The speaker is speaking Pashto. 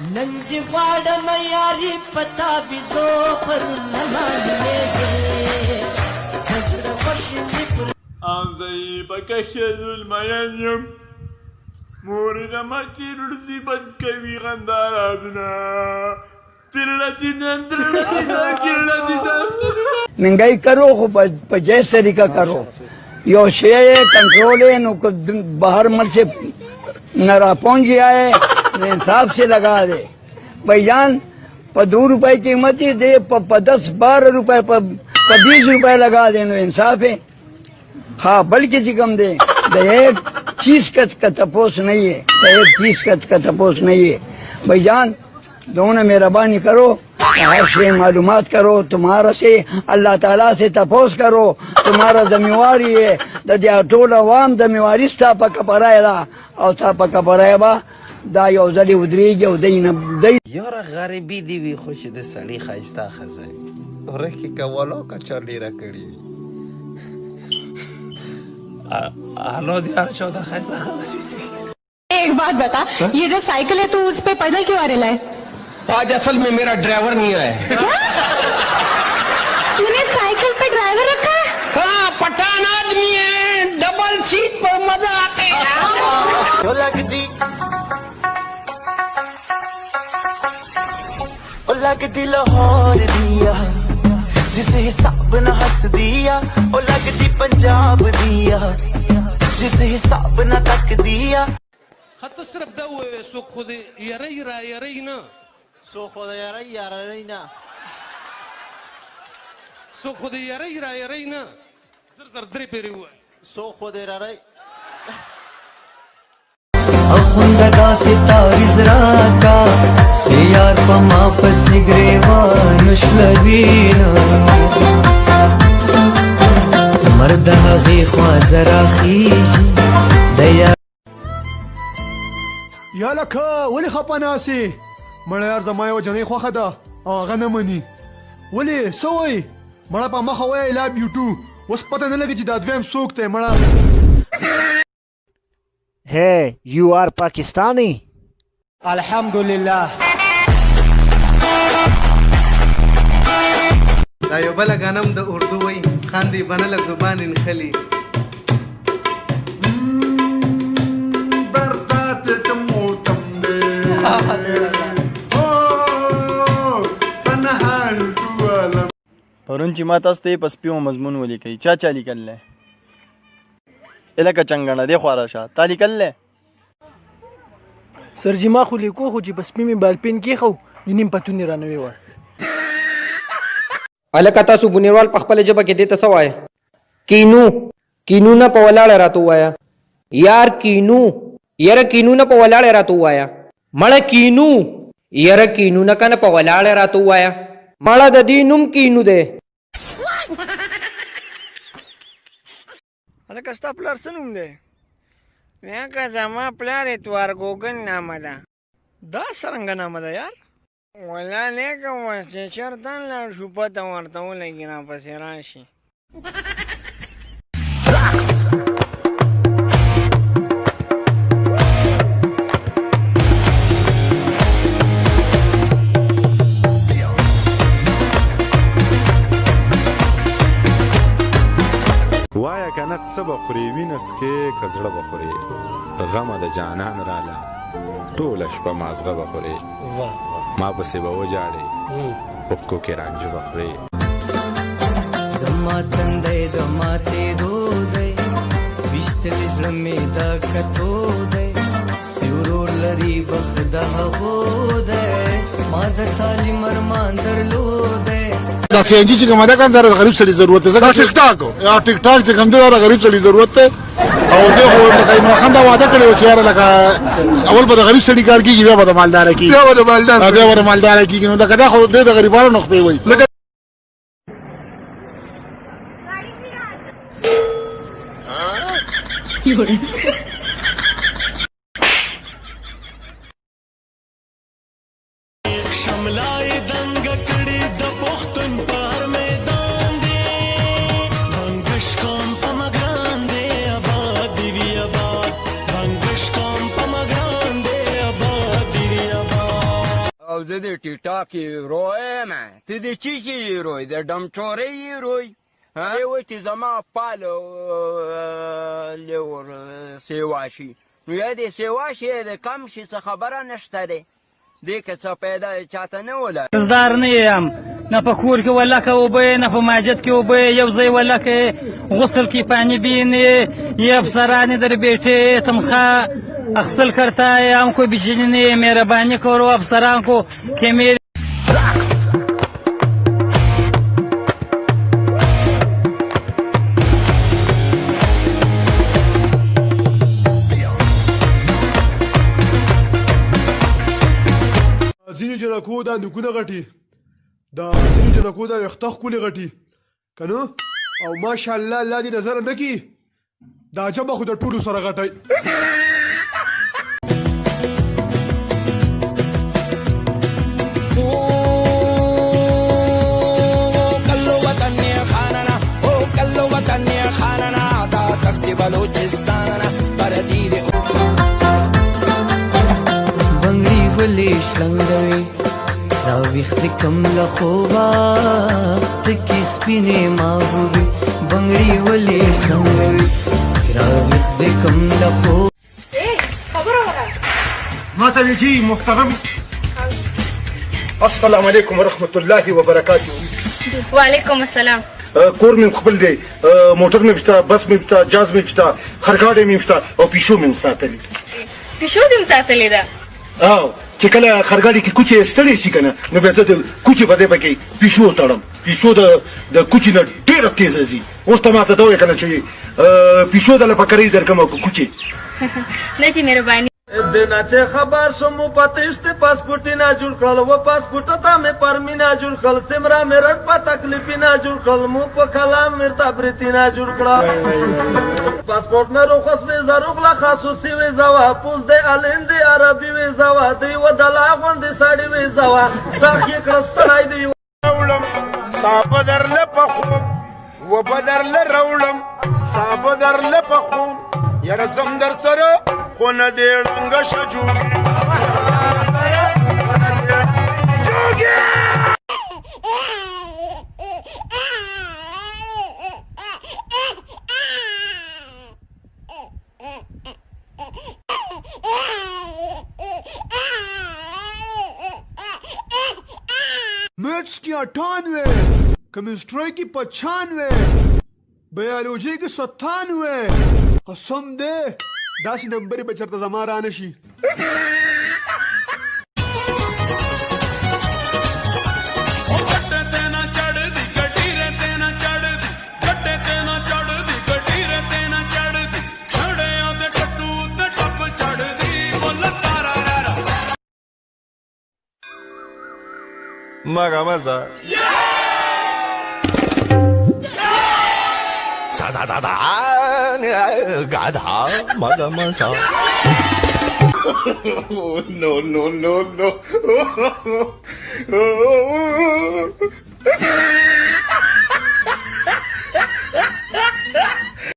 नंज वाड़ मयारी पता भी दो पर زي بكشف الميانيم مورنا ما تردي بكبي غنداراتنا महंगाई करो जैसे तरीका करो यो शे कंट्रोल है नो बाहर मर से नरा पहुंच गया है इंसाफ से लगा दे भाईजान पर 2 रुपए की कीमत ही दे पर 10-12 रुपए पर 20 रुपए लगा दे नो इंसाफ है। हाँ बल्कि कम दे एक चीज का तपोस नहीं है, एक चीज का तपोस नहीं है भाईजान। दोनों मेहरबानी करो, से मालूमात करो, तुम्हारा से अल्लाह ताला से तपोस करो, तुम्हारा जिम्मेवारी है दया टोल अवाम जिम्मेवारी था पक्का परायला और था पक्का परायबा دا یو ځلې ودرېږي او دی نه دی یاره غریبي دي وي خو چې د سړي ښایسته ښځه وي ورکې کولو کچا ډېره کړې وي هلو د هر چا د ښایسته ښځه एक बात बता ये जो साइकिल है तू उस पे पैदल क्यों आ रहा है? आज असल में मेरा ड्राइवर नहीं है। तूने साइकिल पे ड्राइवर रखा है? हाँ पठान आदमी है, डबल सीट पर मजा आते है। लगदी लाहौर दिया जिसे हिसाब न हस दिया ओ लगदी पंजाब दिया जिसे हिसाब न तक दिया خط صرف ده سوق خود يري را يري نه سو خود يري نه سوق خود يري را يري نه زر زر درې پیری و سو خود يري अखुंदगा सितारी जराका से यार पमा पसिग्रेवा नुशलबीन मर्दहा गी ख्वाजरा खीजी दया یا لکه ولی خپه ناسې مړه یار زما یو جنۍ خوښه ده او هغه نه مني ولې څه وایي مړه په مخه وایي I love you too اوس پته نه لګي چې دا دویم څوک دی مړه Hey, you are Pakistani? Alhamdulillah. دا یو بله غنم د اردو وی خاندي بنله زبان انخلي پرون چې ما تاسو ته په سپیو مضمون ولیکئ چا چا لیکلی الکه چنګڼه دی خوا راشه تا لیکلی سر جي ما خو لیکو خو چې په سپي مې بالپین کېښو نو نیم پتون یې رانه ویوړ هلکه تاسو بونیروال په خپله ژبه کې دې ته څه وایه کینو کینو نه په ولاړه راته ووایه یار کینو یاره کینو نه په ولاړه راته ووایه مړه کینو یاره کینو نه که نه په ولاړه راته ووایه مړه د دې نوم کینو دی هلکه ستا پلار څه نوم دی؟ نیکه زما پلار اتوار ګوګل نامه ده. دا څرنګه نامه ده یار؟ والله نیکه اوس چې چېرته لاړ شو پته ورته ولګي راپسې راشي. وایا کنه څه به خورې وینه څکې که زړه به خورې غمه د جانان راله ټوله شپه مازغه به خورې ما پسې به وجاړې اوښکو کې رانجه به خورې زما تندی د ماتېدو دی ویشتلی زړه مې دا کتو دی سیورور لري بخت د هغو دی ما د تعلیم ارمان درلودی دا سی ان جی چې کومه ده کنه د غریب سړي ضرورت دی ځکه ټیک ټاک یا ټیک ټاک چې کوم دی د غریب سړي ضرورت دی او دی خو لکه عمران خان دا وعده کړی و چې یاره لکه اول به د غریب سړي کار کېږي بیا به د مالداره کېږي بیا به د مالداره کېږي نو لکه دا خو دی د غریبانو نخبې وایي شملای دنګ کړي د پښتون پر میدان دی بنگش کوم په مګران دی آباد دی آباد بنگش کوم په مګران دی آباد دی آباد او زه د ټیک ټاک هیرو یم. ته د چی شي هیرو یې؟ د ډمچورۍ هیرو یې؟ دی وایي چې زما پال لیور سیوا شي. نو یا دې سیوا شي یا د کم شي څه خبره نشته دی. دې که څه پیدا چاته نه ولا قرضدار نه یم، نه په کور کې ولکه اوبه نه په مسجد کې اوبه، یو ځای ولکه غسل की पानी भी नहीं, ये अफसरान इधर बैठे तनख्वाह अक्सर करता है, हमको बिजली नहीं, मेहरबानी करो अफसरान को कि मेरे ځینې جنکو دا نوکونه غټي، دا ځینې جنکو دا ویښته ښکلې غټي که نه، او ماشاءالله الله دې نظر نه کي دا جمع خو د ټولو سره غټی. بنگړي ولې شلنګوي راويخت کم لخوبا تکي سپینې ماهوري، بنگړي ولې شلنګوي راويخت کم لخو. خبره وره ما ته ویجی محترم السلام علیکم ورحمت الله وبرکاته. وعلیکم السلام. کور مې خپل دی، موټر مې پشته، بس مې پشته، جاز مې پشته، خرګاډۍ مې پشته او پیشو مې ساتلې. پیشو دې ساتلې ده؟ او چې کله خرګاډۍ کې کوچې ستړې شي کنه نو بیا ته د کوچې په دې پکې پیشو تړم. پیشو د کوچې نه ډېره تیزه ځي. اوس ته ماته دا وایې کنه چې پیشو دله پکړۍ درکم او کوچې نه جی مهرباني. دینا چې خبر شوم په تشت پاسپورت نه جوړ کړل و پاسپورت ته مې پرمی نه جوړ کړل سمرا مې رټ په تکلیف نه جوړ کړل مو په کلام مرتا برتی نه جوړ کړل پاسپورت نه روخص وې زروغلا خاصوسی وې زوا پوز دې الند عربي وې زوا دی و دلا غوند ساړي وې زوا ساخي کړستړای دی ولم صاحب درله پخو و بدرله رولم صاحب درله پخو یاره زم در سره خو نه دې ړنګه شه جوګي मैथ्स की 98, केमिस्ट्री की 95, बायोलॉजी की 97. कसम दे 10 नंबर ही बचता जमा रहा नशी. मगा मजा गाधा मगा मजा. No no no no.